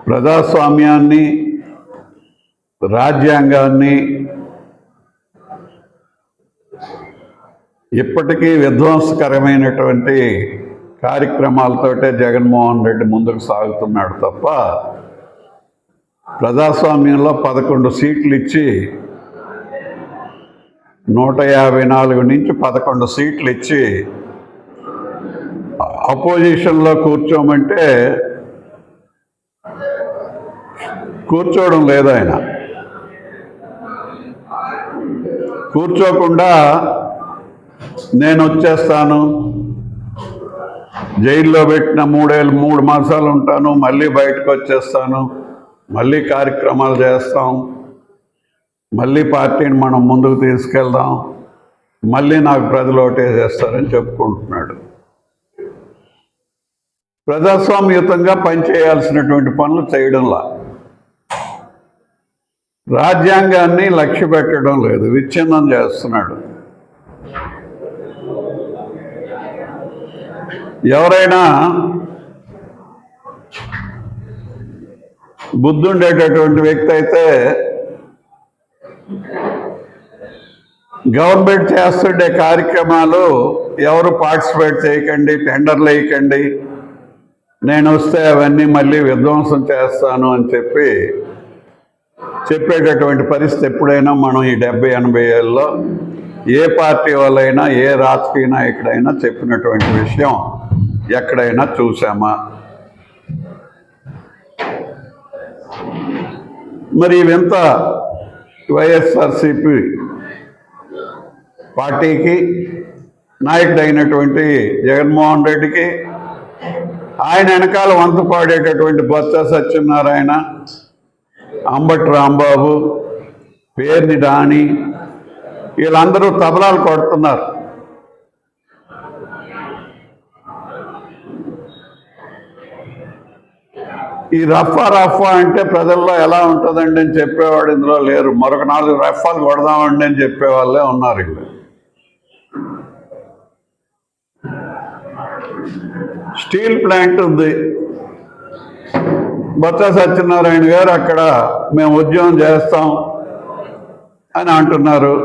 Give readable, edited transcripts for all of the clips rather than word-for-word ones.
ప్రజాస్వామ్యాన్ని, రాజ్యాంగాన్ని ఇప్పటికీ విధ్వంసకరమైనటువంటి కార్యక్రమాలతోటే జగన్మోహన్ రెడ్డి ముందుకు సాగుతున్నాడు తప్ప ప్రజాస్వామ్యంలో 11 సీట్లు ఇచ్చి 154 నుంచి 11 సీట్లు ఇచ్చి అపోజిషన్లో కూర్చోమంటే కూర్చోవడం లేదు. ఆయన కూర్చోకుండా నేను వచ్చేస్తాను, జైల్లో పెట్టిన 3 మాసాలు ఉంటాను, మళ్ళీ బయటకు వచ్చేస్తాను, మళ్ళీ కార్యక్రమాలు చేస్తాం, మళ్ళీ పార్టీని మనం ముందుకు తీసుకెళ్దాం, మళ్ళీ నాకు ప్రజలు ఓటేసేస్తారని చెప్పుకుంటున్నాడు. ప్రజాస్వామ్యయుతంగా పనిచేయాల్సినటువంటి పనులు చేయడంలా, రాజ్యాంగాన్ని లక్ష్య పెట్టడం లేదు, విచ్ఛిన్నం చేస్తున్నాడు. ఎవరైనా బుద్ధుండేటటువంటి వ్యక్తి అయితే గవర్నమెంట్ చేస్తుండే కార్యక్రమాలు ఎవరు పార్టిసిపేట్ చేయకండి, టెండర్లు వేయకండి, నేను వస్తే అవన్నీ మళ్ళీ విధ్వంసం చేస్తాను అని చెప్పేటటువంటి పరిస్థితి ఎప్పుడైనా మనం ఈ 70-80 ఏళ్ళలో ఏ పార్టీ వాళ్ళైనా, ఏ రాజకీయ నాయకుడైనా చెప్పినటువంటి విషయం ఎక్కడైనా చూసామా? మరి వింత వైఎస్ఆర్సిపి పార్టీకి నాయకుడైనటువంటి జగన్మోహన్ రెడ్డికి, ఆయన వెనకాల వంత పాడేటటువంటి బొత్స సత్యనారాయణ, అంబటి రాంబాబు, పేర్ని నాని, వీళ్ళందరూ తబలాలు కొడుతున్నారు. ఈ రఫా అంటే ప్రజల్లో ఎలా ఉంటుందండి అని చెప్పేవాడు ఇందులో లేరు. మరొక 4 రఫాలు కొడదామండి అని చెప్పేవాళ్ళే ఉన్నారు. వీళ్ళు స్టీల్ ప్లాంట్ ఉంది, బొత్స సత్యనారాయణ గారు అక్కడ మేము ఉద్యమం చేస్తాం అని అంటున్నారు.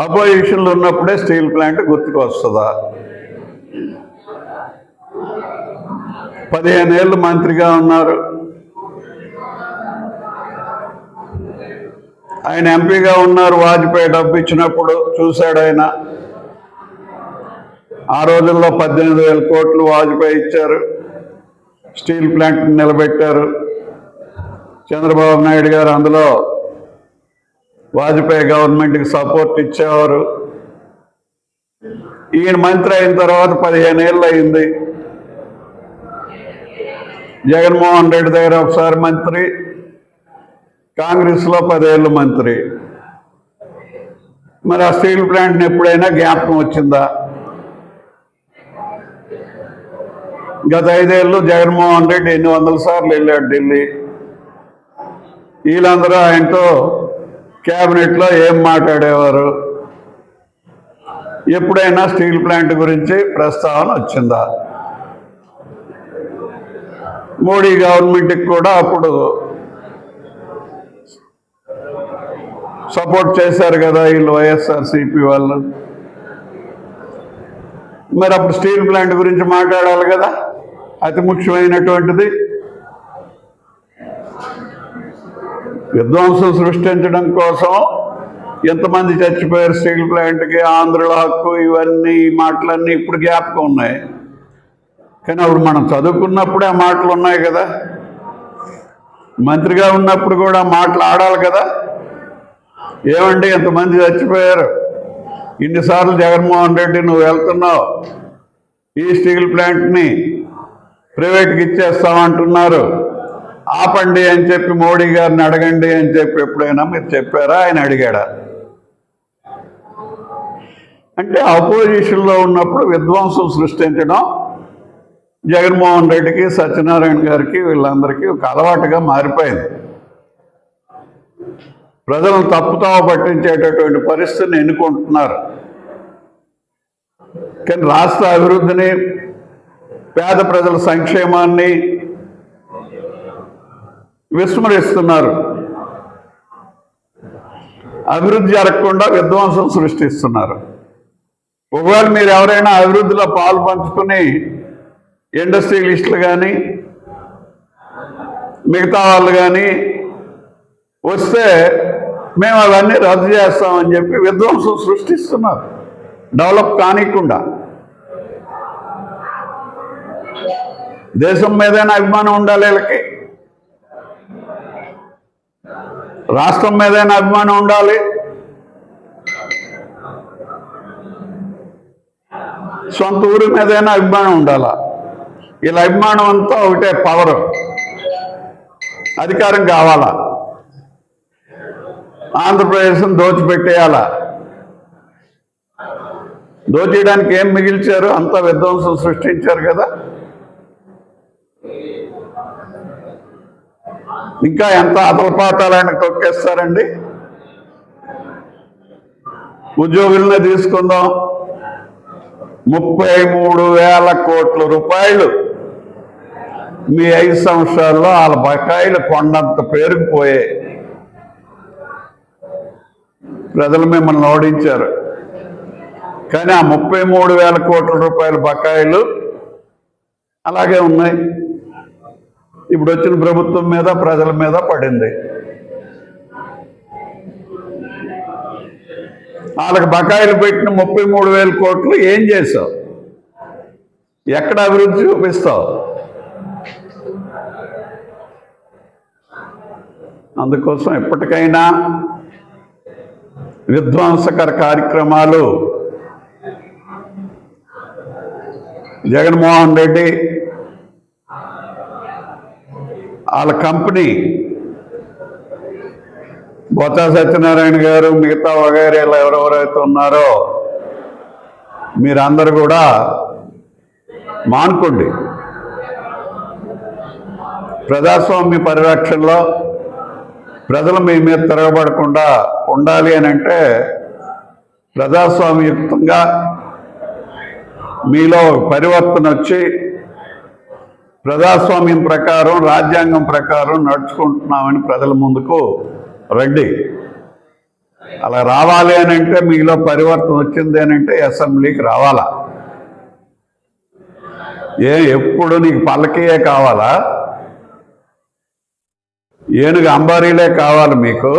అపోజిషన్లో ఉన్నప్పుడే స్టీల్ ప్లాంట్ గుర్తుకు వస్తుందా? 15 ఏళ్ళు మంత్రిగా ఉన్నారు. ఆయన ఎంపీగా ఉన్నారు. వాజ్పేయి డబ్బు ఇచ్చినప్పుడు చూశాడు ఆయన. ఆ రోజుల్లో 18,000 కోట్లు వాజ్పేయి ఇచ్చారు, స్టీల్ ప్లాంట్ నిలబెట్టారు. చంద్రబాబు నాయుడు గారు అందులో వాజ్పేయి గవర్నమెంట్కి సపోర్ట్ ఇచ్చేవారు. ఈయన మంత్రి అయిన తర్వాత 15 ఏళ్ళు అయింది. జగన్మోహన్ రెడ్డి దగ్గర ఒకసారి మంత్రి, కాంగ్రెస్లో 10 ఏళ్ళు మంత్రి. మరి ఆ స్టీల్ ప్లాంట్ని ఎప్పుడైనా జ్ఞాపకం వచ్చిందా? గత 5 ఏళ్ళు జగన్మోహన్ రెడ్డి ఎన్ని 100 సార్లు వెళ్ళాడు ఢిల్లీ. వీళ్ళందరూ ఆయనతో క్యాబినెట్లో ఏం మాట్లాడేవారు? ఎప్పుడైనా స్టీల్ ప్లాంట్ గురించి ప్రస్తావన వచ్చిందా? మోడీ గవర్నమెంట్కి కూడా అప్పుడు సపోర్ట్ చేశారు కదా వీళ్ళు, వైఎస్ఆర్సిపి వాళ్ళు. మరి అప్పుడు స్టీల్ ప్లాంట్ గురించి మాట్లాడాలి కదా, అతి ముఖ్యమైనటువంటిది. విధ్వంసం సృష్టించడం కోసం ఎంతమంది చచ్చిపోయారు స్టీల్ ప్లాంట్కి, ఆంధ్రుల హక్కు, ఇవన్నీ మాటలన్నీ ఇప్పుడు జ్ఞాపకం ఉన్నాయి. కానీ అప్పుడు మనం చదువుకున్నప్పుడే ఆ మాటలు ఉన్నాయి కదా, మంత్రిగా ఉన్నప్పుడు కూడా మాటలు ఆడాలి కదా. ఏమండి ఎంతమంది చచ్చిపోయారు, ఇన్నిసార్లు జగన్మోహన్ రెడ్డి నువ్వు వెళ్తున్నావు, ఈ స్టీల్ ప్లాంట్ని ప్రైవేట్కి ఇచ్చేస్తామంటున్నారు, ఆపండి అని చెప్పి మోడీ గారిని అడగండి అని చెప్పి ఎప్పుడైనా మీరు చెప్పారా? ఆయన అడిగాడా? అంటే అపోజిషన్లో ఉన్నప్పుడు విధ్వంసం సృష్టించడం జగన్మోహన్ రెడ్డికి, సత్యనారాయణ గారికి, వీళ్ళందరికీ ఒక అలవాటుగా మారిపోయింది. ప్రజలను తప్పుతావ పట్టించేటటువంటి పరిస్థితిని ఎన్నుకుంటున్నారు. కానీ రాష్ట్ర అభివృద్ధిని, పేద ప్రజల సంక్షేమాన్ని విస్మరిస్తున్నారు. అభివృద్ధి జరగకుండా విధ్వంసం సృష్టిస్తున్నారు. ఒకవేళ మీరు ఎవరైనా అభివృద్ధిలో పాలు పంచుకుని ఇండస్ట్రియలిస్టులు కానీ మిగతా వాళ్ళు కానీ వస్తే మేము అవన్నీ రద్దు చేస్తామని చెప్పి విధ్వంసం సృష్టిస్తున్నారు, డెవలప్ కానికుండా. దేశం మీదైనా అభిమానం ఉండాలి వీళ్ళకి, రాష్ట్రం మీదైనా అభిమానం ఉండాలి, సొంత ఊరి మీదైనా అభిమానం ఉండాలా. వీళ్ళ అభిమానం అంతా ఒకటే, పవర్, అధికారం కావాలా, ఆంధ్రప్రదేశ్ని దోచిపెట్టేయాలా. దోచేయడానికి ఏం మిగిల్చారు? అంతా విధ్వంసం సృష్టించారు కదా. ఇంకా ఎంత అతలపాతాలని తొక్కేస్తారండి. ఉద్యోగులనే తీసుకుందాం, 33,000 కోట్ల రూపాయలు మీ 5 సంవత్సరాల్లో వాళ్ళ బకాయిలు కొండంత పేరుకుపోయాయి. ప్రజలు మిమ్మల్ని ఓడించారు, కానీ ఆ 33,000 కోట్ల రూపాయల బకాయిలు అలాగే ఉన్నాయి. ఇప్పుడు వచ్చిన ప్రభుత్వం మీద, ప్రజల మీద పడింది. వాళ్ళకి బకాయిలు పెట్టిన 33,000 కోట్లు ఏం చేసావు? ఎక్కడ అభివృద్ధి చూపిస్తావు? అందుకోసం ఎప్పటికైనా విధ్వంసకర కార్యక్రమాలు జగన్మోహన్ రెడ్డి వాళ్ళ కంపెనీ బొత్స సత్యనారాయణ గారు మిగతా వగైరేలు ఎవరెవరైతే ఉన్నారో మీరందరూ కూడా మానుకోండి. ప్రజాస్వామ్య పరిరక్షణలో ప్రజలు మీ మీద తిరగబడకుండా ఉండాలి అని అంటే ప్రజాస్వామ్యయుక్తంగా మీలో పరివర్తన వచ్చి ప్రజాస్వామ్యం ప్రకారం, రాజ్యాంగం ప్రకారం నడుచుకుంటున్నామని ప్రజల ముందుకు రండి. అలా రావాలి అని అంటే, మీలో పరివర్తన వచ్చింది అని అంటే అసెంబ్లీకి రావాలా. ఎప్పుడు నీకు పల్లకీయే కావాలా? ఏనుగు అంబారీలే కావాలి మీకు?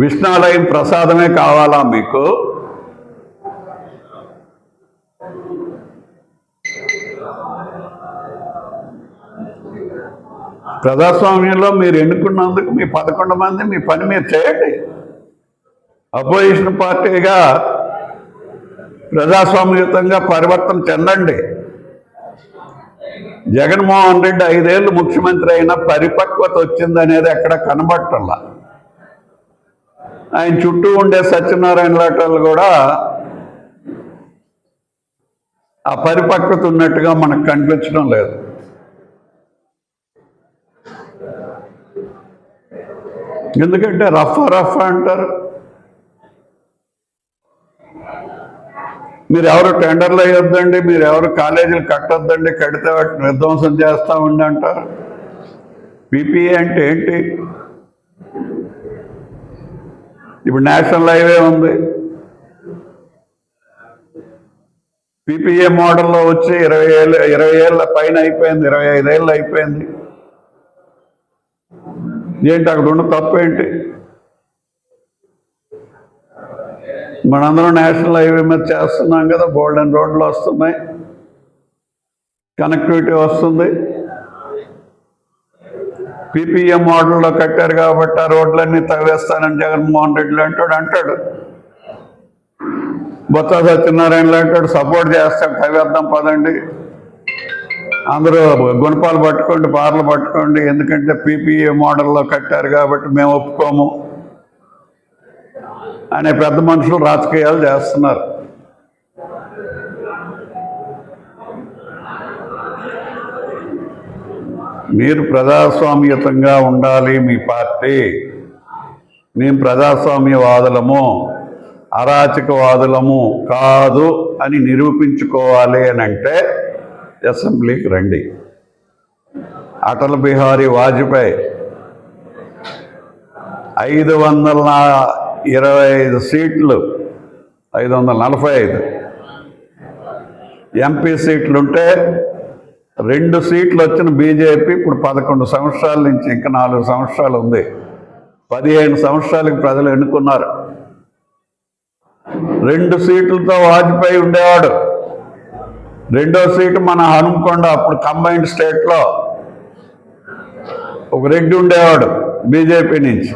విష్ణాలయం ప్రసాదమే కావాలా మీకు? ప్రజాస్వామ్యంలో మీరు ఎన్నుకున్నందుకు మీ 11 మంది మీ పని మీరు చేయండి. అపోజిషన్ పార్టీగా ప్రజాస్వామ్యయుతంగా పరివర్తన చెందండి. జగన్మోహన్ రెడ్డి 5 ఏళ్ళు ముఖ్యమంత్రి అయినా పరిపక్వత వచ్చిందనేది ఎక్కడ కనబట్టల్లా. ఆయన చుట్టూ ఉండే సత్యనారాయణ లాటలు కూడా ఆ పరిపక్వత ఉన్నట్టుగా మనకు కనిపించడం లేదు. ఎందుకంటే రఫ్ అంటారు. మీరు ఎవరు టెండర్లు వేయొద్దండి, మీరు ఎవరు కాలేజీలు కట్టొద్దండి, కడితే వాటిని విధ్వంసం చేస్తామండి అంటారు. పీపీఏ అంటే ఏంటి? ఇప్పుడు నేషనల్ హైవే ఉంది, పీపీఏ మోడల్లో వచ్చి 20 ఏళ్ళ పైన అయిపోయింది, 25 ఏళ్ళు అయిపోయింది. ఏంటి అక్కడ ఉన్న తప్పు ఏంటి? మనందరం నేషనల్ హైవే మీద చేస్తున్నాం కదా, గోల్డెన్ రోడ్లు వస్తున్నాయి, కనెక్టివిటీ వస్తుంది. పీపీఏ మోడల్లో కట్టారు కాబట్టి ఆ రోడ్లన్నీ తవ్వేస్తానని జగన్మోహన్ రెడ్డి అంటాడు. బొత్స సత్యనారాయణలు అంటాడు, సపోర్ట్ చేస్తాడు, తవ్వేద్దాం పదండి, అందరూ గుణపాలు పట్టుకోండి, బార్లు పట్టుకోండి, ఎందుకంటే పీపీఏ మోడల్లో కట్టారు కాబట్టి మేము ఒప్పుకోము అనే పెద్ద మనుషులు రాజకీయాలు చేస్తున్నారు. మీరు ప్రజాస్వామ్యతంగా ఉండాలి మీ పార్టీ. మేము ప్రజాస్వామ్యవాదులము, అరాచకవాదులము కాదు అని నిరూపించుకోవాలి అని అంటే అసెంబ్లీకి రండి. అటల్ బిహారీ వాజ్పేయి 525 సీట్లు, 545 ఎంపీ సీట్లుంటే 2 సీట్లు వచ్చిన బీజేపీ ఇప్పుడు 11 సంవత్సరాల నుంచి ఇంకా 4 సంవత్సరాలు ఉంది. 15 సంవత్సరాలకు ప్రజలు ఎన్నుకున్నారు. 2 సీట్లతో వాజ్పేయి ఉండేవాడు. 2వ సీటు మన హనుమకొండ, అప్పుడు కంబైన్డ్ స్టేట్లో ఒక రెడ్డి ఉండేవాడు బీజేపీ నుంచి.